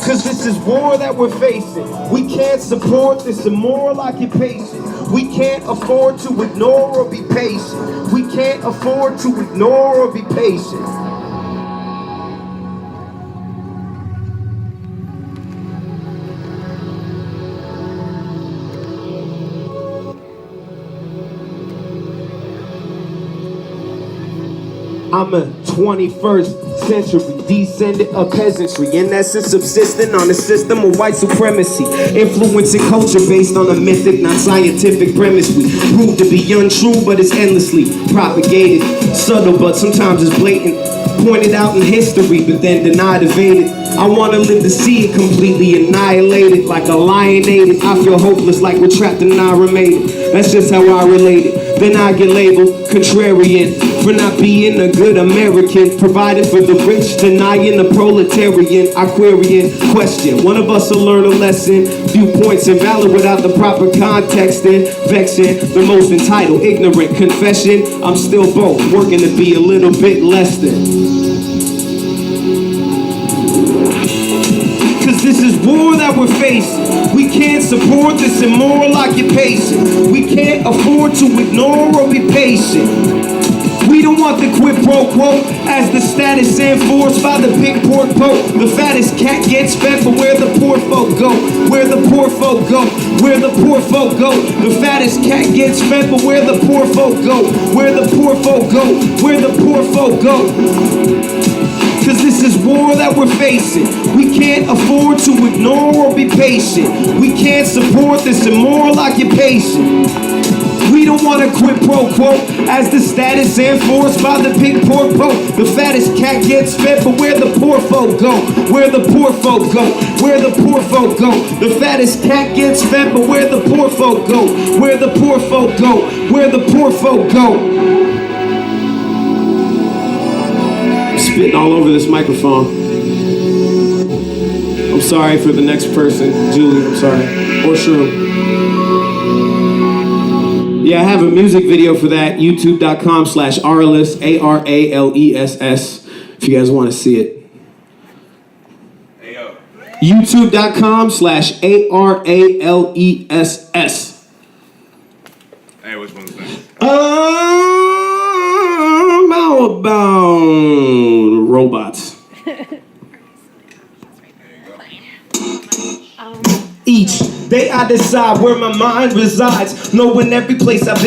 Cause this is war that we're facing. We can't support this immoral occupation. We can't afford to ignore or be patient. We can't afford to ignore or be patient. I'm a 21st century descendant of peasantry, in essence subsisting on a system of white supremacy, influencing culture based on a mythic, not scientific premise. We prove to be untrue, but it's endlessly propagated, subtle, but sometimes it's blatant, pointed out in history, but then denied, evaded. I want to live to see it completely annihilated, like a lion ate it. I feel hopeless, like we're trapped in Iron Maiden. That's just how I relate it. Then I get labeled contrarian for not being a good American, providing for the rich, denying the proletarian. Aquarian question, one of us will learn a lesson. Viewpoints invalid without the proper context, and vexing the most entitled, ignorant. Confession, I'm still both, working to be a little bit less than. Cause this is war that we're facing. We can't support this immoral occupation. We can't afford to ignore or be patient. We don't want the quid pro quo as the status enforced by the big pork poke. The fattest cat gets fed, but where the poor folk go, where the poor folk go, where the poor folk go. The fattest cat gets fed, but where the poor folk go, where the poor folk go, where the poor folk go. Cause this is war that we're facing. We can't afford to ignore or be patient. We can't support this immoral occupation. We don't want a quid pro quo as the status enforced by the big pork poke. The fattest cat gets fed, but where the poor folk go, where the poor folk go, where the poor folk go. The fattest cat gets fed, but where the poor folk go, where the poor folk go, where the poor folk go. Spitting all over this microphone. I'm sorry for the next person. Julie, I'm sorry. Or Shrew. Yeah, I have a music video for that. YouTube.com/Araless, ARALESS, if you guys want to see it. YouTube.com/ARALESS. Hey, which one's that? How about robots? Each day I decide where my mind resides, knowing every place I've been.